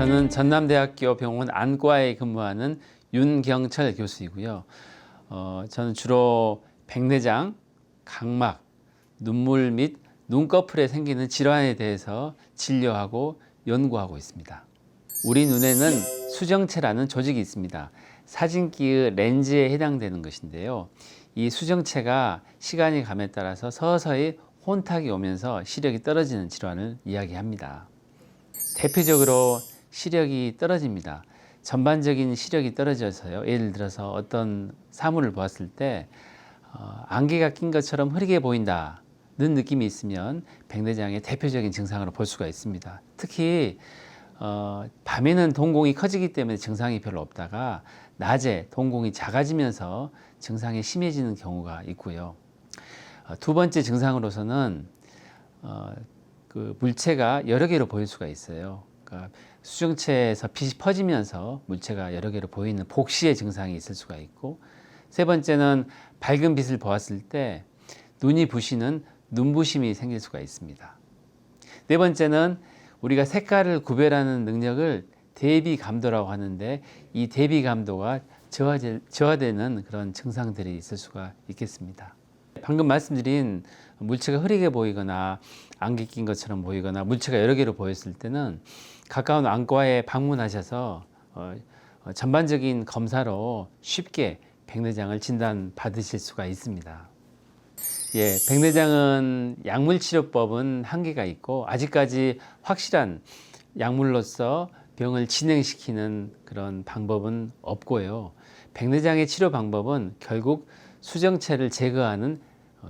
저는 전남대학교 병원 안과에 근무하는 윤경철 교수이고요. 저는 주로 백내장, 각막, 눈물 및 눈꺼풀에 생기는 질환에 대해서 진료하고 연구하고 있습니다. 우리 눈에는 수정체라는 조직이 있습니다. 사진기의 렌즈에 해당되는 것인데요. 이 수정체가 시간이 감에 따라서 서서히 혼탁이 오면서 시력이 떨어지는 질환을 이야기합니다. 대표적으로 시력이 떨어집니다. 전반적인 시력이 떨어져서요. 예를 들어서 어떤 사물을 보았을 때 안개가 낀 것처럼 흐리게 보인다는 느낌이 있으면 백내장의 대표적인 증상으로 볼 수가 있습니다. 특히 밤에는 동공이 커지기 때문에 증상이 별로 없다가 낮에 동공이 작아지면서 증상이 심해지는 경우가 있고요. 두 번째 증상으로서는 그 물체가 여러 개로 보일 수가 있어요. 그러니까 수정체에서 빛이 퍼지면서 물체가 여러 개로 보이는 복시의 증상이 있을 수가 있고, 세 번째는 밝은 빛을 보았을 때 눈이 부시는 눈부심이 생길 수가 있습니다. 네 번째는 우리가 색깔을 구별하는 능력을 대비감도라고 하는데, 이 대비감도가 저하되는 그런 증상들이 있을 수가 있겠습니다. 방금 말씀드린 물체가 흐리게 보이거나 안개 낀 것처럼 보이거나 물체가 여러 개로 보였을 때는 가까운 안과에 방문하셔서 전반적인 검사로 쉽게 백내장을 진단받으실 수가 있습니다. 예, 백내장은 약물치료법은 한계가 있고 아직까지 확실한 약물로서 병을 진행시키는 그런 방법은 없고요. 백내장의 치료 방법은 결국 수정체를 제거하는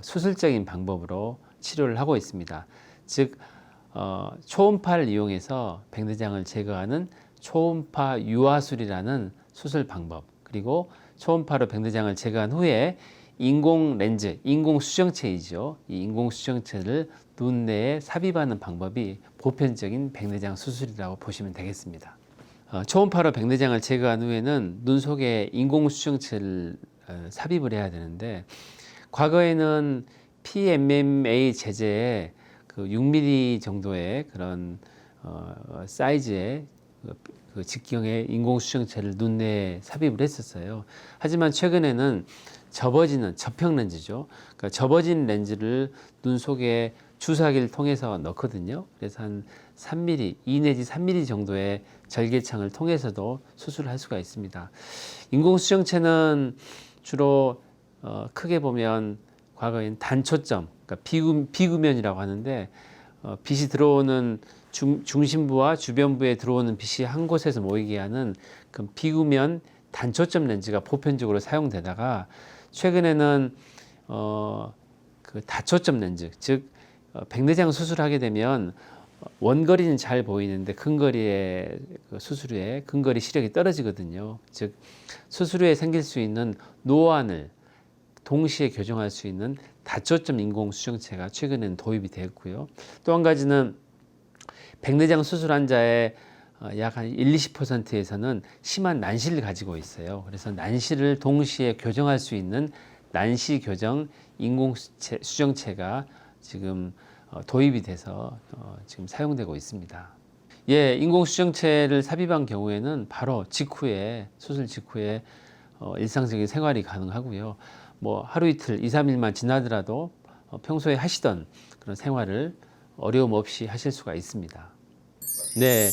수술적인 방법으로 치료를 하고 있습니다. 즉 초음파를 이용해서 백내장을 제거하는 초음파 유화술이라는 수술 방법, 그리고 초음파로 백내장을 제거한 후에 인공 렌즈, 인공 수정체이죠. 이 인공 수정체를 눈 내에 삽입하는 방법이 보편적인 백내장 수술이라고 보시면 되겠습니다. 초음파로 백내장을 제거한 후에는 눈 속에 인공 수정체를 삽입을 해야 되는데, 과거에는 PMMA 제제에 그 6mm 정도의 그런 사이즈의 그 직경의 인공 수정체를 눈 내에 삽입을 했었어요. 하지만 최근에는 접어지는 접형 렌즈죠. 그러니까 접어진 렌즈를 눈 속에 주사기를 통해서 넣거든요. 그래서 한 3mm, 2 내지 3mm 정도의 절개창을 통해서도 수술을 할 수가 있습니다. 인공 수정체는 주로 크게 보면 과거엔 단초점, 그러니까 비구면이라고 하는데, 빛이 들어오는 중심부와 주변부에 들어오는 빛이 한 곳에서 모이게 하는 그 비구면 단초점 렌즈가 보편적으로 사용되다가, 최근에는 그 다초점 렌즈, 즉 백내장 수술하게 되면 원거리는 잘 보이는데 근거리의 수술 후에 근거리 시력이 떨어지거든요. 즉 수술 후에 생길 수 있는 노안을 동시에 교정할 수 있는 다초점 인공 수정체가 최근에는 도입이 되었고요. 또 한 가지는 백내장 수술 환자의 약 한 1~20%에서는 심한 난시를 가지고 있어요. 그래서 난시를 동시에 교정할 수 있는 난시 교정 인공 수정체가 지금 도입이 돼서 지금 사용되고 있습니다. 예, 인공 수정체를 삽입한 경우에는 바로 직후에, 수술 직후에 일상적인 생활이 가능하고요. 뭐 하루 이틀, 2~3일만 지나더라도 평소에 하시던 그런 생활을 어려움 없이 하실 수가 있습니다. 네,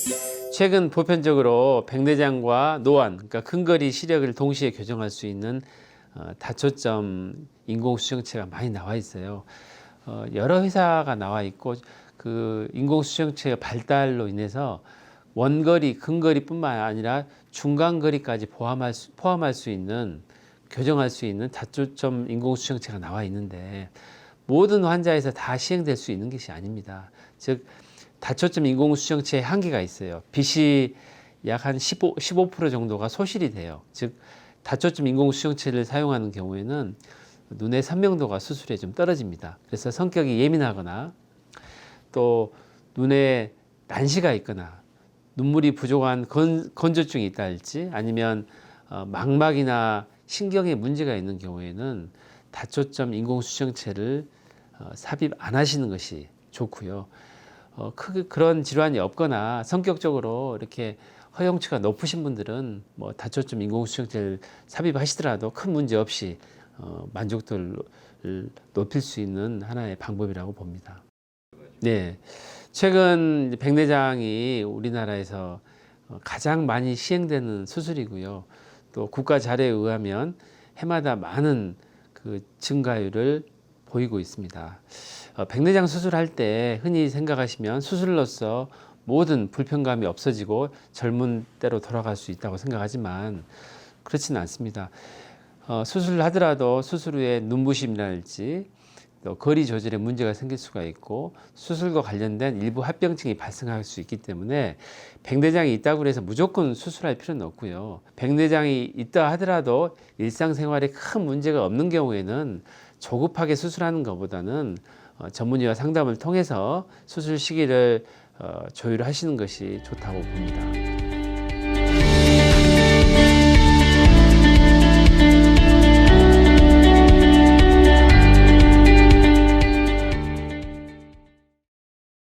최근 보편적으로 백내장과 노안, 그러니까 근거리 시력을 동시에 교정할 수 있는 다초점 인공 수정체가 많이 나와 있어요. 여러 회사가 나와 있고, 그 인공 수정체의 발달로 인해서 원거리, 근거리뿐만 아니라 중간거리까지 포함할 수 있는, 교정할 수 있는 다초점 인공 수정체가 나와 있는데, 모든 환자에서 다 시행될 수 있는 것이 아닙니다. 즉 다초점 인공 수정체에 한계가 있어요. 빛이 약 한 15% 정도가 소실이 돼요. 즉 다초점 인공 수정체를 사용하는 경우에는 눈의 선명도가 수술에 좀 떨어집니다. 그래서 성격이 예민하거나 또 눈에 난시가 있거나 눈물이 부족한 건조증이 있다 할지, 아니면 망막이나 신경에 문제가 있는 경우에는 다초점 인공 수정체를 삽입 안 하시는 것이 좋고요. 크게 그런 질환이 없거나 성격적으로 이렇게 허용치가 높으신 분들은 뭐 다초점 인공수정제를 삽입하시더라도 큰 문제 없이 만족도를 높일 수 있는 하나의 방법이라고 봅니다. 네, 최근 백내장이 우리나라에서 가장 많이 시행되는 수술이고요. 또 국가 자료에 의하면 해마다 많은 그 증가율을 보이고 있습니다. 백내장 수술할 때 흔히 생각하시면 수술로서 모든 불편감이 없어지고 젊은 때로 돌아갈 수 있다고 생각하지만 그렇지는 않습니다. 수술을 하더라도 수술 후에 눈부심이랄지 또 거리 조절에 문제가 생길 수가 있고 수술과 관련된 일부 합병증이 발생할 수 있기 때문에 백내장이 있다고 해서 무조건 수술할 필요는 없고요. 백내장이 있다 하더라도 일상생활에 큰 문제가 없는 경우에는 조급하게 수술하는 것보다는 전문의와 상담을 통해서 수술 시기를 조율하시는 것이 좋다고 봅니다.